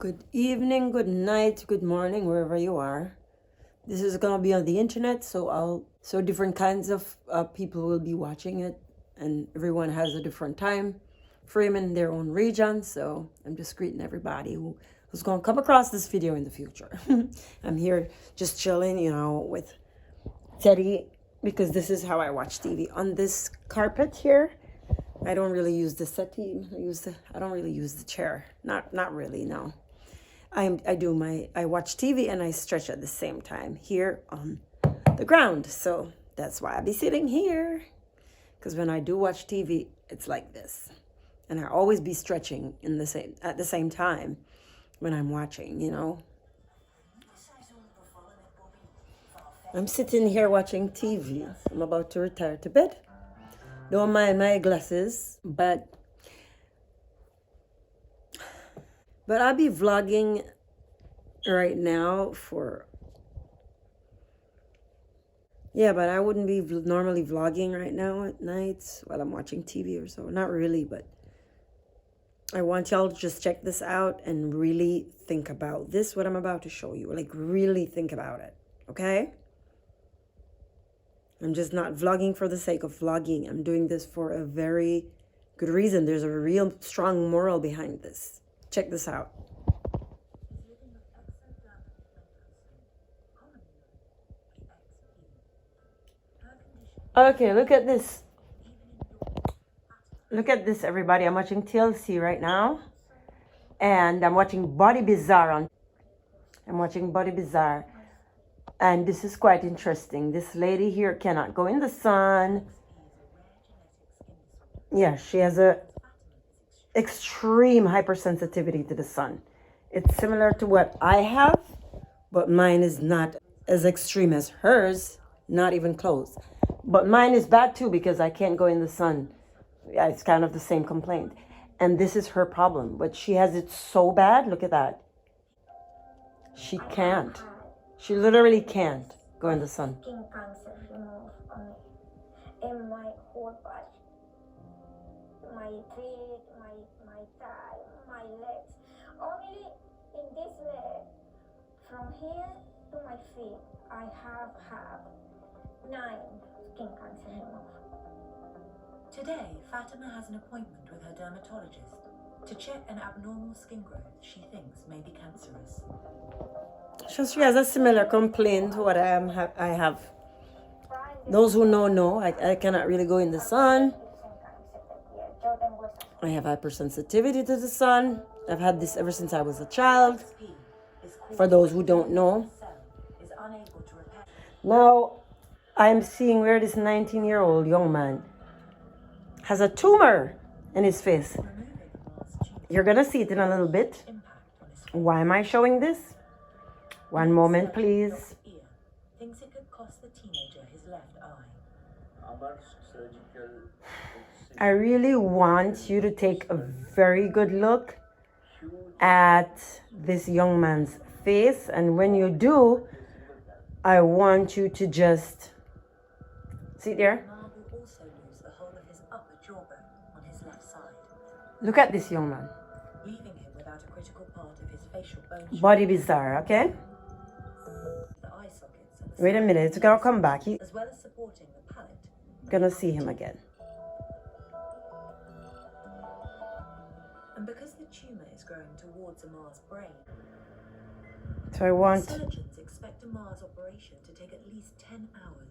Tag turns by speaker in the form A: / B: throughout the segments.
A: Good evening, good night, good morning, wherever you are. This is gonna be on the internet, so different kinds of people will be watching it, and everyone has a different time frame in their own region. So I'm just greeting everybody who's gonna come across this video in the future. I'm here just chilling, with Teddy, because this is how I watch TV on this carpet here. I don't really use the settee. I don't really use the chair. Not really, no. I watch TV and I stretch at the same time here on the ground. So that's why I be sitting here. Because when I do watch TV, it's like this. And I always be stretching at the same time when I'm watching, I'm sitting here watching TV. I'm about to retire to bed. Don't mind my glasses, but I'll be vlogging right now but I wouldn't be normally vlogging right now at night while I'm watching TV or so. Not really, but I want y'all to just check this out and really think about this, what I'm about to show you. Like, really think about it, okay? I'm just not vlogging for the sake of vlogging. I'm doing this for a very good reason. There's a real strong moral behind this. Check this out. Okay, look at this. Look at this, everybody. I'm watching TLC right now. And I'm watching Body Bizarre. And this is quite interesting. This lady here cannot go in the sun. Yeah, she has a extreme hypersensitivity to the sun. It's similar to what I have, but mine is not as extreme as hers, not even close. But mine is bad too because I can't go in the sun. Yeah, it's kind of the same complaint. And this is her problem, but she has it so bad. Look at that. She can't. She literally can't go in the sun.
B: Skin cancer removed on me. And my whole body. My feet, my thigh, my legs. Only in this leg, from here to my feet, I have had 9 skin cancer removed.
C: Today, Fatima has an appointment with her dermatologist to check an abnormal skin growth she thinks may be cancerous.
A: So she has a similar complaint to what I have. Those who know, I cannot really go in the sun. I have hypersensitivity to the sun. I've had this ever since I was a child. For those who don't know. Now, I'm seeing where this 19-year-old young man has a tumor in his face. You're going to see it in a little bit. Why am I showing this? One moment, please.
C: Thinks it could cost the teenager his left eye.
A: I really want you to take a very good look at this young man's face. And when you do, I want you to just see there.
C: Will also lose the whole of his upper jawbone on his left side.
A: Look at this young man.
C: Leaving him without a critical part of his facial bone.
A: Body Bizarre, okay?
C: The eye sockets and the
A: Wait a minute, it's gonna come back. You're
C: as well as supporting the palate.
A: gonna see him again.
C: And because the tumor is growing towards Amar's brain,
A: So I want...
C: surgeons expect Amar's operation to take at least 10 hours.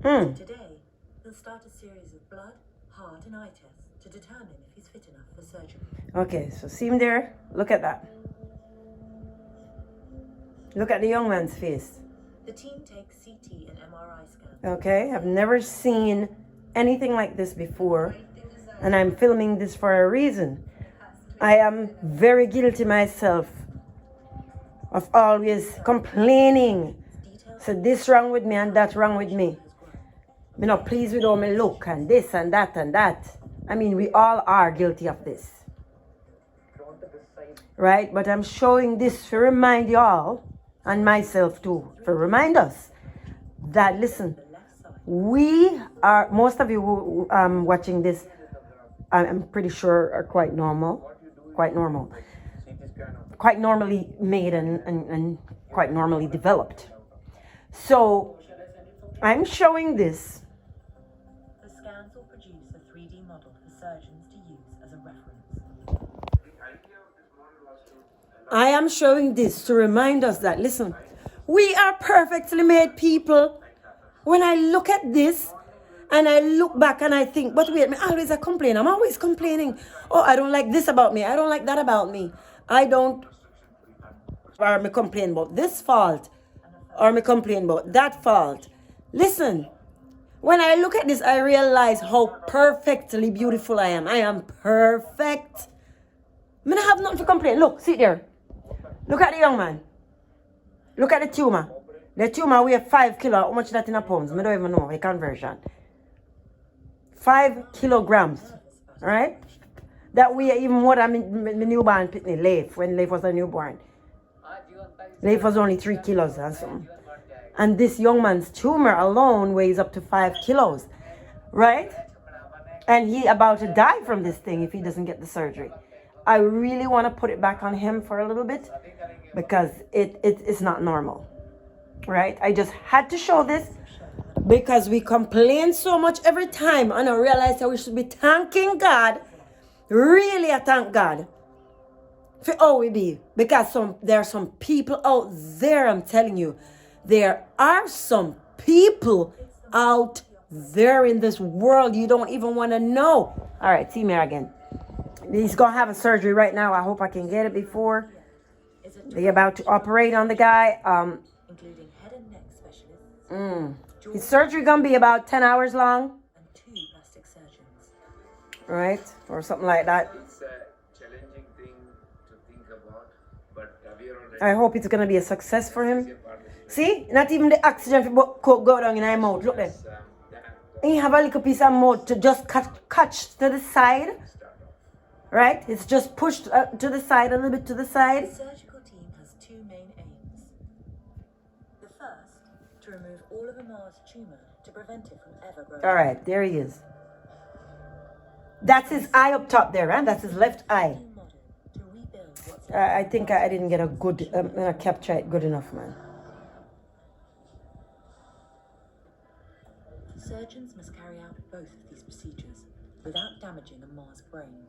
C: So today, he'll start a series of blood, heart and eye tests to determine if he's fit enough for surgery.
A: Okay, so see him there? Look at that. Look at the young man's face.
C: The team takes CT and MRI scans.
A: Okay, I've never seen anything like this before. And I'm filming this for a reason. I am very guilty myself of always complaining. So this wrong with me and that wrong with me. Me not pleased with how me look and this and that and that. I mean, we all are guilty of this. Right? But I'm showing this to remind y'all and myself too. To remind us that, listen, we are, most of you who watching this, I'm pretty sure are quite normal. quite normally made and quite normally developed. So I'm showing this.
C: The scans will produce a 3D model for surgeons to use as a reference.
A: I am showing this to remind us that, listen, we are perfectly made people. When I look at this and I look back and I think, but wait, I always a complain. I'm always complaining. Oh, I don't like this about me. I don't like that about me. Or me complain about this fault. Or me complain about that fault. Listen, when I look at this, I realize how perfectly beautiful I am. I am perfect. I don't have nothing to complain. Look, sit there. Look at the young man. Look at the tumor. The tumor weighs 5 kilos. How much is that in a pounds? I don't even know the conversion. 5 kilograms. Alright? That weigh even more than my newborn pitney, Leif, when Leif was a newborn. Leif was only 3 kilos and something. And this young man's tumor alone weighs up to 5 kilos. Right? And he about to die from this thing if he doesn't get the surgery. I really want to put it back on him for a little bit because it's not normal. Right? I just had to show this because we complain so much every time and I realize that we should be thanking God. Really, I thank God for all we be. Because there are some people out there, I'm telling you. There are some people out there in this world you don't even want to know. All right, see me again. He's going to have a surgery right now. I hope I can get it before they're about to operate on the guy.
C: Including head and neck specialists.
A: His surgery going to be about 10 hours long.
C: And 2 plastic surgeons.
A: Right? Or something like that.
D: It's a challenging thing to think about, but we are already.
A: I hope it's going to be a success for him. See? Not even the oxygen go down in our mouth. Look there. And you have a little piece of mouth to just catch to the side. Right? It's just pushed to the side, a little bit to the
C: The
A: side.
C: surgical team has 2 main aims. The first, to remove all of Amar's tumor to prevent it from ever growing.
A: All right, there he is. That's his eye up top there, right? That's his left eye.
C: New model to rebuild what's
A: I think I didn't get a good capture it good enough, man.
C: Surgeons must carry out both of these procedures without damaging Amar's brain.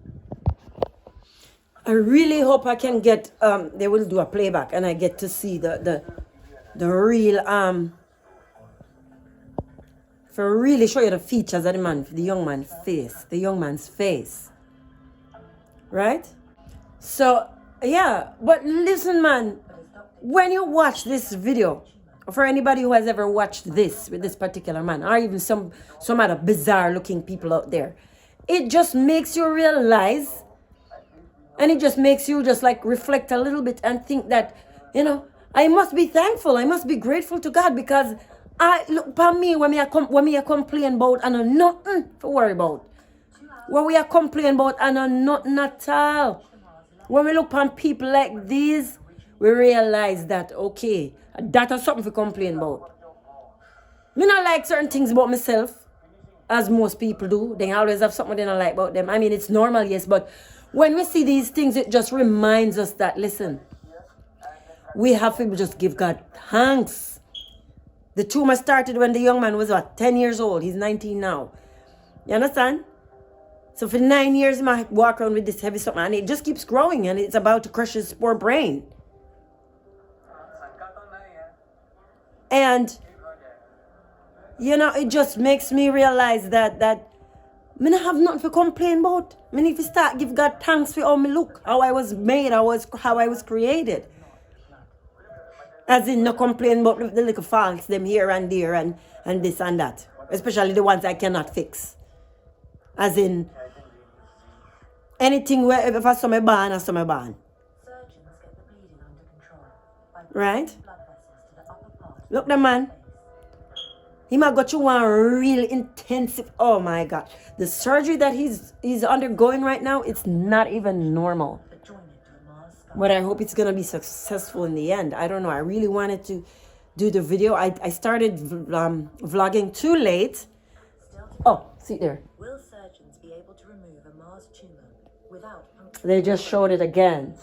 A: I really hope I can get they will do a playback and I get to see the real for really show you the features of the young man's face. Right? So yeah, but listen, man, when you watch this video, for anybody who has ever watched this with this particular man, or even some other bizarre looking people out there, it just makes you realize. And it just makes you just like reflect a little bit and think that, you know, I must be thankful. I must be grateful to God because I look upon me when we are complaining about and I'm nothing to worry about. When we are complaining about and I'm nothing at all. When we look upon people like these, we realize that, okay, that is something to complain about. Me not like certain things about myself, as most people do. They always have something they don't like about them. I mean, it's normal, yes, but when we see these things, it just reminds us that, listen, we have to just give God thanks. The tumor started when the young man was, 10 years old. He's 19 now. You understand? So for 9 years, he might walk around with this heavy something, and it just keeps growing, and it's about to crush his poor brain. And, you know, it just makes me realize that I don't have nothing to complain about. I need to start give God thanks for how me look, how I was made, how I was created. As in, no complain about the little faults, them here and there and this and that. Especially the ones I cannot fix. As in, anything where if I saw my barn, I saw my barn.
C: Surgeons get the bleeding under control by
A: Right?
C: pushing blood vessels to the upper part.
A: Look, the man. He might got you one real intensive. Oh my God. The surgery that he's undergoing right now, it's not even normal.
C: But join it to Amar's skull.
A: But I hope it's going to be successful in the end. I don't know. I really wanted to do the video. I started vlogging too late.
C: Still to
A: Oh, see there.
C: will surgeons be able to remove Amar's tumor without puncturing?
A: They just showed it again.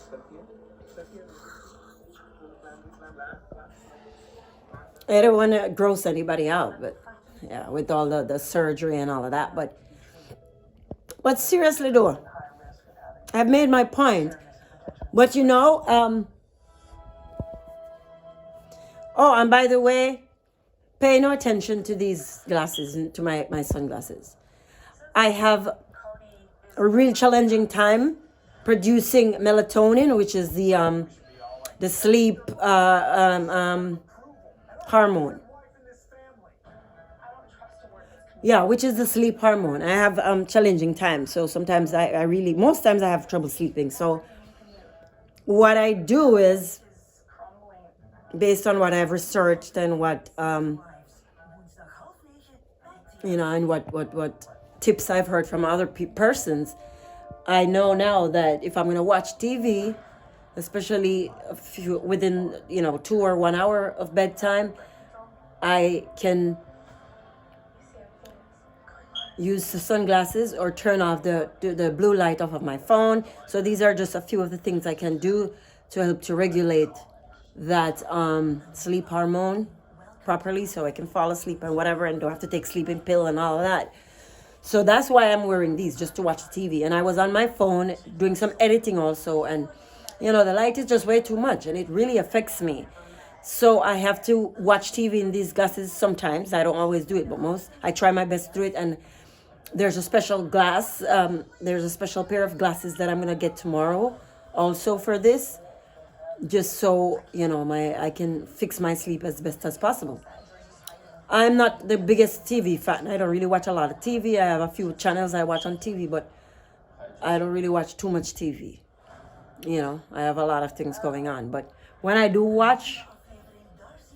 A: I don't want to gross anybody out, but yeah, with all the surgery and all of that. But seriously though, I've made my point. But oh, and by the way, pay no attention to these glasses, to my sunglasses. I have a real challenging time producing melatonin, which is the sleep hormone. Yeah, which is the sleep hormone. I have challenging times, so sometimes most times I have trouble sleeping. So what I do is, based on what I've researched and what and what tips I've heard from other persons, I know now that if I'm going to watch TV, especially within 2 or 1 hour of bedtime, I can use the sunglasses or turn off the blue light off of my phone. So these are just a few of the things I can do to help to regulate that sleep hormone properly, so I can fall asleep and whatever, and don't have to take sleeping pill and all of that. So that's why I'm wearing these, just to watch the TV. And I was on my phone doing some editing also, and the light is just way too much, and it really affects me. So I have to watch TV in these glasses sometimes. I don't always do it, but I try my best to do it. And there's a special glass. There's a special pair of glasses that I'm gonna get tomorrow, also for this, just so I can fix my sleep as best as possible. I'm not the biggest TV fan. I don't really watch a lot of TV. I have a few channels I watch on TV, but I don't really watch too much TV. I have a lot of things going on. But when I do watch,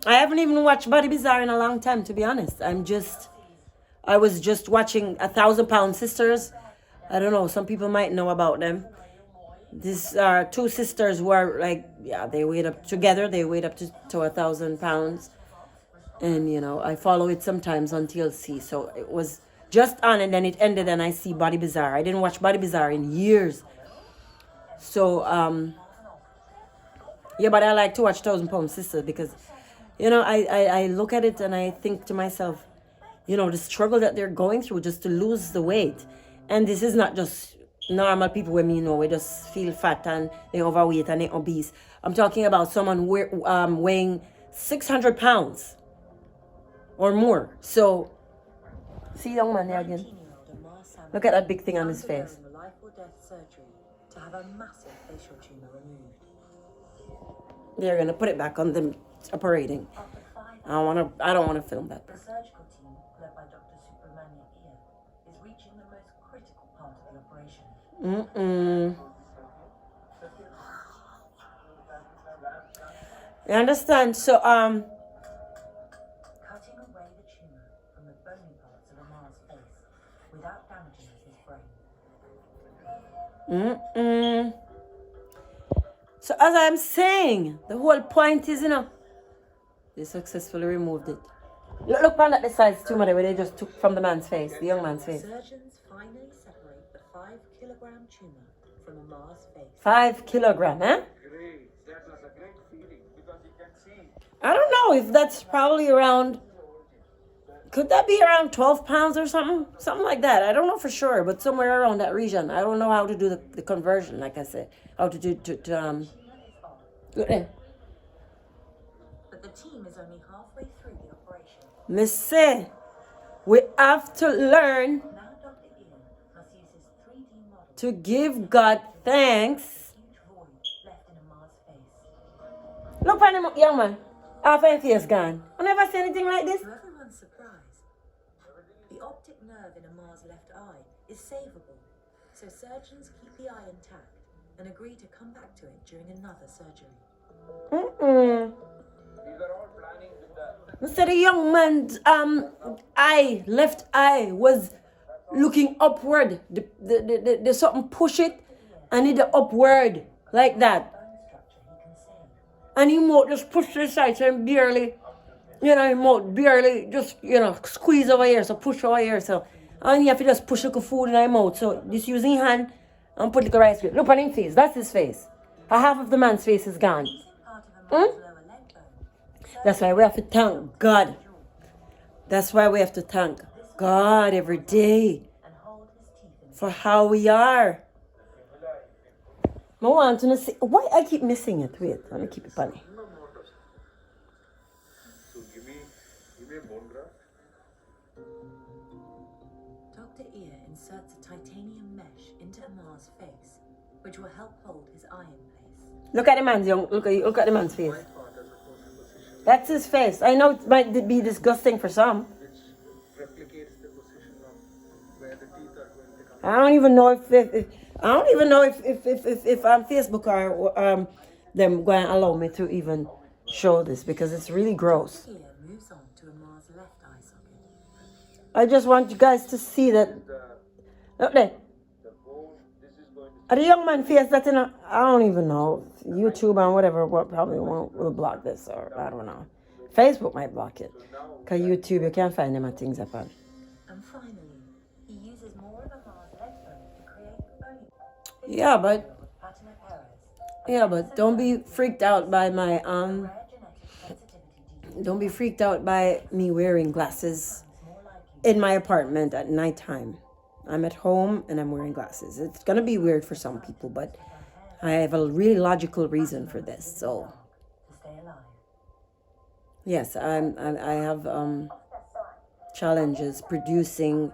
A: I haven't even watched Body Bizarre in a long time, to be honest. I was just watching 1,000 Pound Sisters. I don't know, some people might know about them. These are two sisters who are they weighed up together. They weighed up to 1,000 pounds. And, I follow it sometimes on TLC. So it was just on, and then it ended, and I see Body Bizarre. I didn't watch Body Bizarre in years. So, but I like to watch 1,000 Pound Sisters because, I look at it and I think to myself, the struggle that they're going through just to lose the weight. And this is not just normal people where we just feel fat and they're overweight and they're obese. I'm talking about someone weighing 600 pounds or more. So, see young man there again. Look at that big thing on his face.
C: Life or death surgery to have a massive facial tumor removed.
A: They're gonna put it back on them operating. I don't wanna film that.
C: The surgical team, led by Dr. Subramania here, is reaching the most critical part of the operation.
A: You understand? So
C: cutting away the tumor from the bony parts of Amar's face without damaging his brain.
A: So as I'm saying, the whole point is, they successfully removed it. Look on the size tumor where they just took from the man's face, the young man's face.
C: Surgeons finally separate the 5-kilogram tumor from Amar's face.
A: 5 kilogram, eh?
D: Great. That was a great feeling because you can see.
A: I don't know if that's probably around, could that be around 12 pounds or something? Something like that. I don't know for sure, but somewhere around that region. I don't know how to do the conversion, like I said. How to do, good.
C: But the team is only halfway through the operation.
A: Miss say, we have to learn
C: Now Dr. Ian must use his 3D model
A: to give God thanks.
C: huge void left in Amar's face.
A: Look at him, young man. Half of his face gone. I never see anything like this.
C: To everyone's surprise, the optic nerve in Amar's left eye is savable, so surgeons keep the eye intact and agree to come back to it during another surgery.
D: We were all planning with the.
A: So the young man's left eye was looking upward. The something push it and it upward like that. And he mouth just push to the side, so him barely, him mouth barely just, squeeze over here, so push over here, so. And you have to just push like a food in his mouth. So just using hand and put like a rice. Look on his face, that's his face. Half of the man's face is gone.
C: Part of Amar's lower leg bone,
A: That's why we have to thank God. That's why we have to thank God every day
C: and hold his teeth in
A: for how we are. I want to see why I keep missing it. Wait, let me keep it funny.
D: So give me a bone graft.
C: Dr. Ear inserts a titanium mesh into Amar's face, which will help hold his eye in place.
A: Look at the man's young. Look at the man's face. That's his face. I know it might be disgusting for some.
D: Which replicates the position of where the teeth are going to come.
A: I don't even know if I don't even know if on Facebook or them going to allow me to even show this because it's really gross.
C: Ear moves on to Amar's left eye socket.
A: I just want you guys to see that. Look there.
D: The bone, this is going to
A: Are the young man face that in a, I don't even know. YouTube and whatever probably will block this or I don't know. Facebook might block it. Because YouTube you can't find them at things upon.
C: And finally, he uses more of Amar's leg bone to create only
A: Yeah, but
C: pattern of errors.
A: don't be freaked out by my
C: Rare genetic sensitivity
A: don't be freaked out by me wearing glasses
C: more likely.
A: in my apartment at nighttime. I'm at home and I'm wearing glasses. It's gonna be weird for some people, but I have a really logical reason for this. So
C: To stay alive.
A: yes, I have challenges producing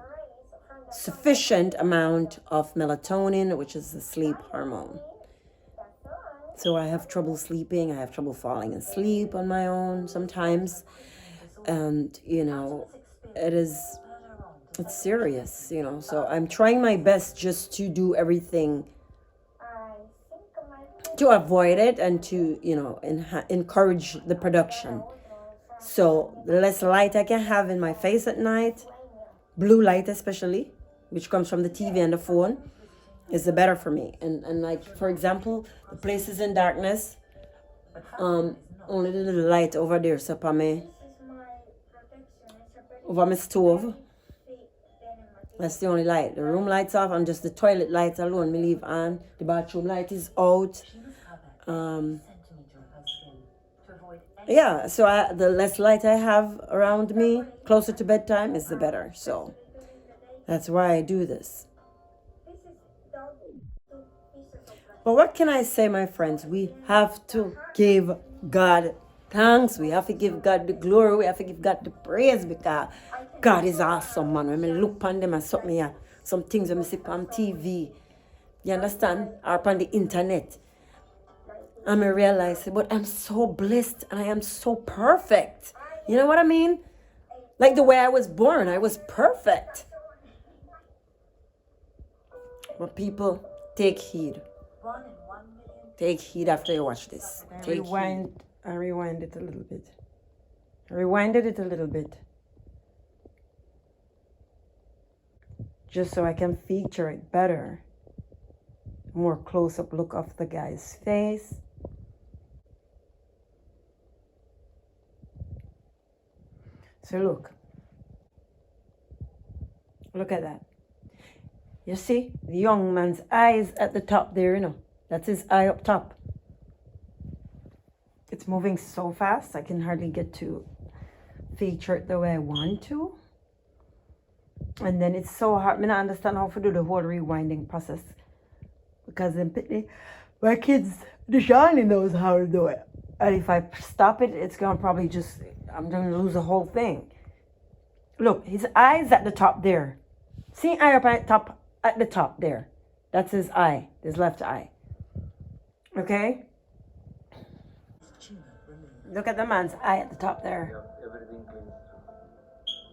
A: sufficient amount of melatonin, which is the sleep hormone. So I have trouble sleeping. I have trouble falling asleep on my own sometimes, and it's serious, So I'm trying my best just to do everything to avoid it and to encourage the production. So the less light I can have in my face at night, blue light especially, which comes from the TV and the phone, is the better for me. And like for example, the place is in darkness. Only the little light over there, so over my stove. That's the only light. The room lights off and just the toilet lights alone me leave on. The bathroom light is out. Yeah, so the less light I have around me, closer to bedtime, is the better. So that's why I do this. But what can I say, my friends? We have to give God thanks. We have to give God the glory. We have to give God the praise because God is awesome, man. When I look upon them and some things when I see on TV, you understand? Or upon the internet. And I realize, but I'm so blessed and I am so perfect. You know what I mean? Like the way I was born, I was perfect. But people, take heed.
C: 1 in 1 million.
A: Take heed after you watch this. I rewind it a little bit. I rewinded it a little bit. Just so I can feature it better. More close-up look of the guy's face. So look at that. You see the young man's eyes at the top there, That's his eye up top. It's moving so fast, I can hardly get to feature it the way I want to. And then it's so hard. I don't understand how to do the whole rewinding process. Because my kids, Deshani knows how to do it. And if I stop it, it's going to probably I'm going to lose the whole thing. Look, his eye's at the top there. See eye up at the top there. That's his eye, his left eye. Okay? Look at the man's eye at the top there.
D: everything clean.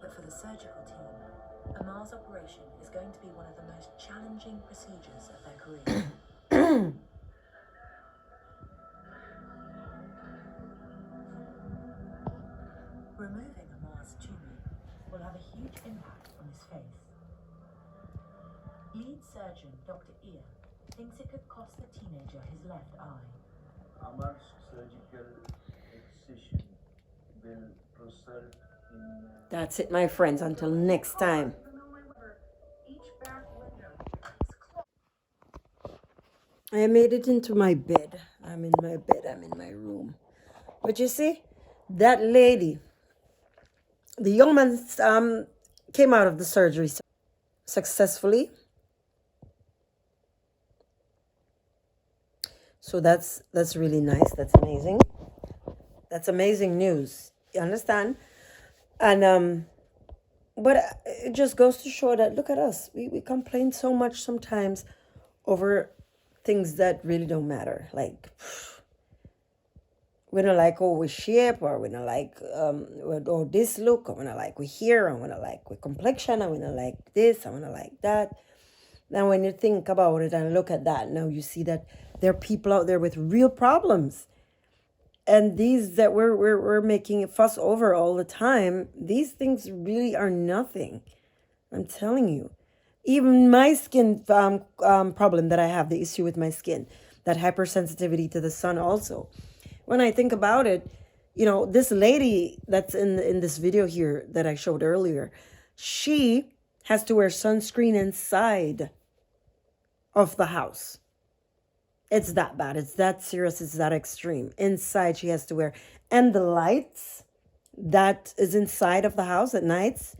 C: But for the surgical team, Amar's operation is going to be one of the most challenging procedures of their career. Removing Amar's tumor will have a huge impact on his face. Lead surgeon Dr. Ear thinks it could cost the teenager his left eye.
D: Amar's surgical excision will result in
A: That's it, my friends. Until next time. I made it into my bed. I'm in my bed. I'm in my room. But you see, That lady, the young man came out of the surgery successfully. So that's really nice. That's amazing. That's amazing news. You understand? And but it just goes to show that look at us. We complain so much sometimes over things that really don't matter. Like we don't like we shape, or we don't like or this look, or we don't like we hair, or we don't like we complexion, or we don't like this, or we don't like that. Now when you think about it and look at that, now you see that there are people out there with real problems. And these that we're making a fuss over all the time, these things really are nothing. I'm telling you. Even my skin problem that I have, the issue with my skin, that hypersensitivity to the sun also. When I think about it, this lady that's in this video here that I showed earlier, she has to wear sunscreen inside of the house. It's that bad. It's that serious. It's that extreme. Inside, she has to wear. And the lights that is inside of the house at nights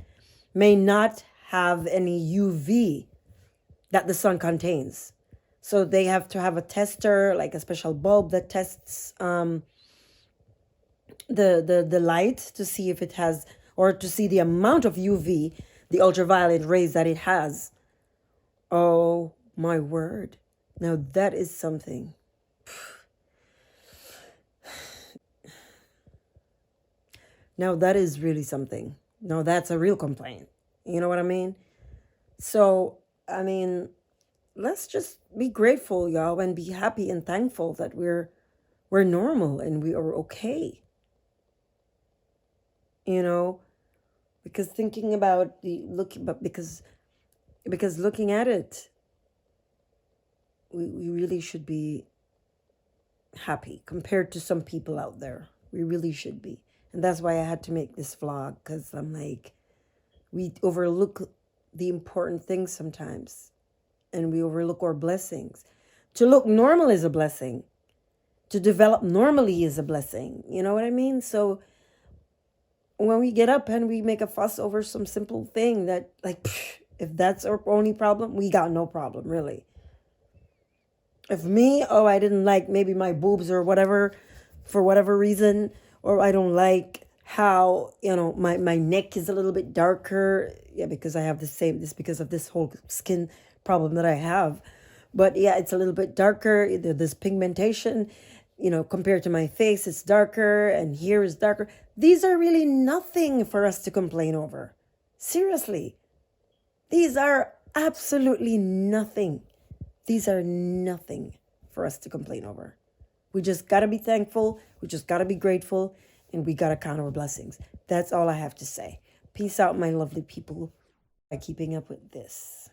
A: may not have any UV that the sun contains. So they have to have a tester, like a special bulb that tests the light to see if it has, or to see the amount of UV, the ultraviolet rays that it has. Oh, my word. Now that is something. Now that is really something. No, that's a real complaint. You know what I mean? So, I mean, let's just be grateful, y'all, and be happy and thankful that we're normal and we are okay. Because thinking about because looking at it, we really should be happy compared to some people out there. We really should be. And that's why I had to make this vlog, because I'm like, we overlook the important things sometimes, and we overlook our blessings. To look normal is a blessing. To develop normally is a blessing. You know what I mean? So when we get up and we make a fuss over some simple thing that, like, if that's our only problem, we got no problem, really. If I didn't like maybe my boobs or whatever, for whatever reason, or I don't like how, my neck is a little bit darker. Yeah, because I have this because of this whole skin problem that I have. But yeah, it's a little bit darker. This pigmentation, compared to my face, it's darker, and here is darker. These are really nothing for us to complain over. Seriously. These are absolutely nothing. These are nothing for us to complain over. We just got to be thankful. We just got to be grateful. And we got to count our blessings. That's all I have to say. Peace out, my lovely people, by keeping up with this.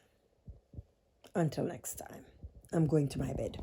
A: Until next time, I'm going to my bed.